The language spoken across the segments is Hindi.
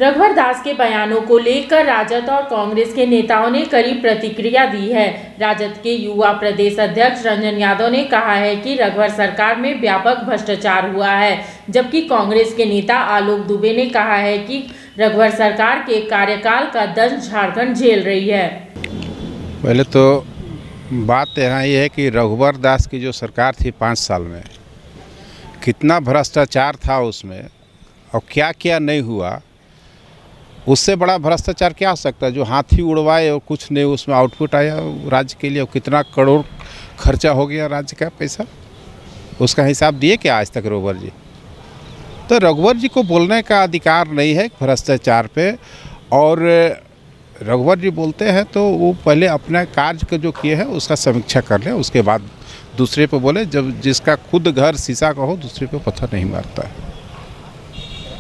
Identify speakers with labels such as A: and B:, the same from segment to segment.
A: रघुवर दास के बयानों को लेकर राजद और कांग्रेस के नेताओं ने कड़ी प्रतिक्रिया दी है। राजद के युवा प्रदेश अध्यक्ष रंजन यादव ने कहा है कि रघुवर सरकार में व्यापक भ्रष्टाचार हुआ है, जबकि कांग्रेस के नेता आलोक दुबे ने कहा है कि रघुवर सरकार के कार्यकाल का दंश झारखंड झेल रही है।
B: पहले तो बात यहाँ ये है कि रघुवर दास की जो सरकार थी 5 साल में, कितना भ्रष्टाचार था उसमें और क्या क्या नहीं हुआ। उससे बड़ा भ्रष्टाचार क्या हो सकता है? जो हाथी उड़वाए और कुछ नहीं उसमें आउटपुट आया राज्य के लिए। और कितना करोड़ खर्चा हो गया राज्य का पैसा, उसका हिसाब दिए क्या आज तक रघुवर जी? तो रघुवर जी को बोलने का अधिकार नहीं है भ्रष्टाचार पे। और रघुवर जी बोलते हैं तो वो पहले अपना कार्य का जो किए हैं उसका समीक्षा कर लें, उसके बाद दूसरे पे बोले। जब जिसका खुद घर शीशा का हो दूसरे पे पत्थर नहीं मारता है।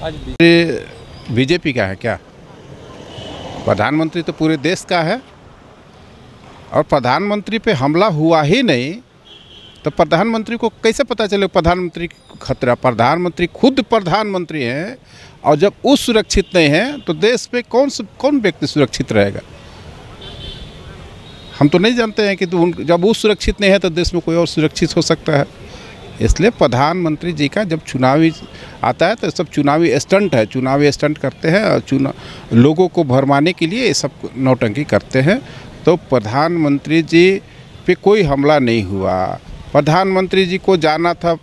B: आज बीजेपी का है क्या? प्रधानमंत्री तो पूरे देश का है, और प्रधानमंत्री पे हमला हुआ ही नहीं तो प्रधानमंत्री को कैसे पता चले प्रधानमंत्री को खतरा? प्रधानमंत्री खुद प्रधानमंत्री हैं, और जब वो सुरक्षित नहीं है तो देश पे कौन व्यक्ति सुरक्षित रहेगा? हम तो नहीं जानते हैं कि जब वो सुरक्षित नहीं है तो देश में कोई और सुरक्षित हो सकता है। इसलिए प्रधानमंत्री जी का जब चुनावी आता है तो सब चुनावी स्टंट है, चुनावी स्टंट करते हैं और लोगों को भरमाने के लिए ये सब नौटंकी करते हैं। तो प्रधानमंत्री जी पे कोई हमला नहीं हुआ। प्रधानमंत्री जी को जाना था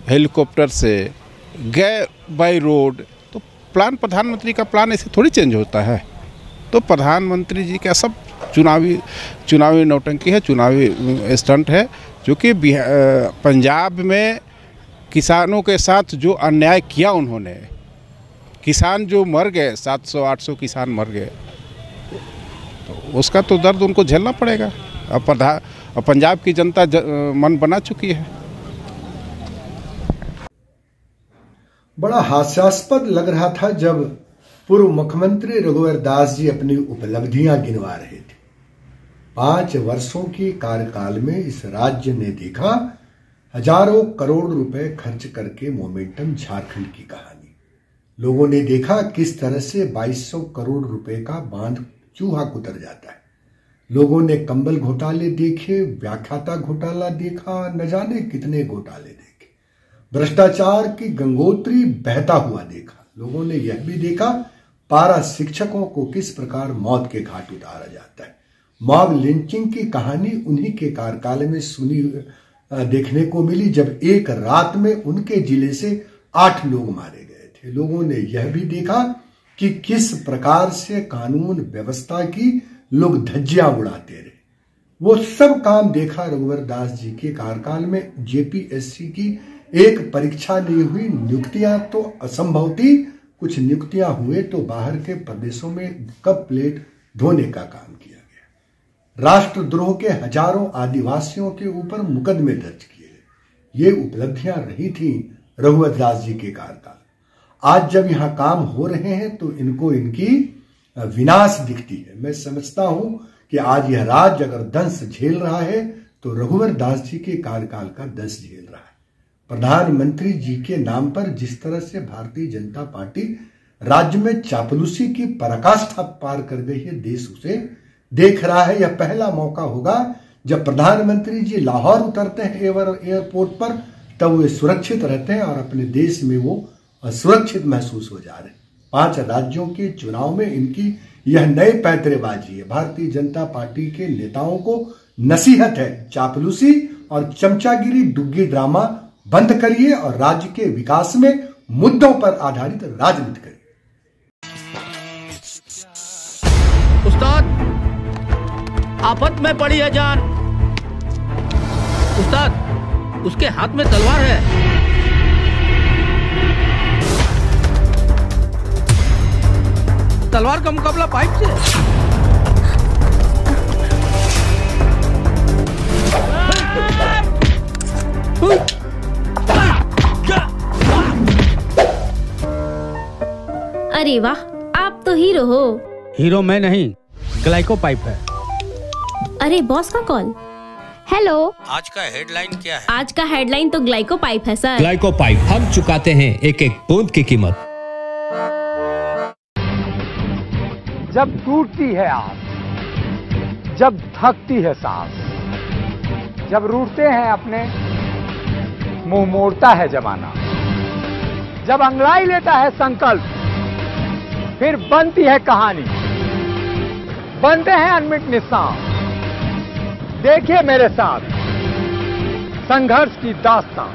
B: हेलीकॉप्टर से, गए बाई रोड। तो प्लान, प्रधानमंत्री का प्लान ऐसे थोड़ी चेंज होता है। तो प्रधानमंत्री जी का सब चुनावी नौटंकी है, चुनावी स्टंट है। जो कि पंजाब में किसानों के साथ जो अन्याय किया उन्होंने, किसान जो मर गए, 700-800 किसान मर गए, तो उसका तो दर्द उनको झेलना पड़ेगा। और पंजाब की जनता मन बना चुकी है।
C: बड़ा हास्यास्पद लग रहा था जब पूर्व मुख्यमंत्री रघुवर दास जी अपनी उपलब्धियां गिनवा रहे थे। 5 वर्षों के कार्यकाल में इस राज्य ने देखा हजारों करोड़ रुपए खर्च करके मोमेंटम झारखंड की कहानी। लोगों ने देखा किस तरह से 2200 करोड़ रुपए का बांध चूहा कुतर जाता है। लोगों ने कंबल घोटाले देखे, व्याख्याता घोटाला देखा, न जाने कितने घोटाले देखे, भ्रष्टाचार की गंगोत्री बहता हुआ देखा। लोगों ने यह भी देखा पारा शिक्षकों को किस प्रकार मौत के घाट उतारा जाता है। मॉब लिंचिंग की कहानी उन्हीं के कार्यकाल में देखने को मिली, जब एक रात में उनके जिले से 8 लोग मारे गए थे। लोगों ने यह भी देखा कि किस प्रकार से कानून व्यवस्था की लोग धज्जियां उड़ाते रहे। वो सब काम देखा रघुवर दास जी के कार्यकाल में। जेपीएससी की एक परीक्षा नहीं हुई, नियुक्तियां तो असंभव थी। कुछ नियुक्तियां हुए तो बाहर के प्रदेशों में कप प्लेट धोने का काम किया गया। राष्ट्रद्रोह के हजारों आदिवासियों के ऊपर मुकदमे दर्ज किए गए। ये उपलब्धियां रही थी रघुवर दास जी के कार्यकाल। आज जब यहां काम हो रहे हैं तो इनको इनकी विनाश दिखती है। मैं समझता हूं कि आज यह राज्य अगर दंश झेल रहा है तो रघुवर दास जी के कार्यकाल का दंश झेल रहा है। प्रधानमंत्री जी के नाम पर जिस तरह से भारतीय जनता पार्टी राज्य में चापलूसी की पराकाष्ठा पार कर गई है, देश उसे देख रहा है। यह पहला मौका होगा जब प्रधानमंत्री जी लाहौर उतरते हैं एयरपोर्ट पर, तब वे सुरक्षित रहते हैं और अपने देश में वो असुरक्षित महसूस हो जा रहे हैं। 5 राज्यों के चुनाव में इनकी यह नई पैंतरेबाजी है। भारतीय जनता पार्टी के नेताओं को नसीहत है, चापलूसी और चमचागिरी डुग्गी ड्रामा बंद करिए और राज्य के विकास में मुद्दों पर आधारित राजनीति करिए।
D: उस्ताद, आफत में पड़ी है जान। उस्ताद, उसके हाथ में तलवार है। तलवार का मुकाबला पाइप से।
E: अरे वाह, आप तो हीरो हो।
D: हीरो मैं नहीं, ग्लाइको पाइप है।
E: अरे बॉस का कॉल।
F: हेलो,
D: आज का हेडलाइन क्या है?
E: आज का हेडलाइन तो ग्लाइको पाइप है सर।
F: ग्लाइको पाइप हम चुकाते हैं एक एक बूंद की कीमत। जब टूटती है आस, जब थकती है सांस, जब रूठते हैं अपने, मुंह मोड़ता है जमाना, जब अंगड़ाई लेता है संकल्प, फिर बनती है कहानी, बनते हैं अनमिट निशान। देखिए मेरे साथ संघर्ष की दास्तां।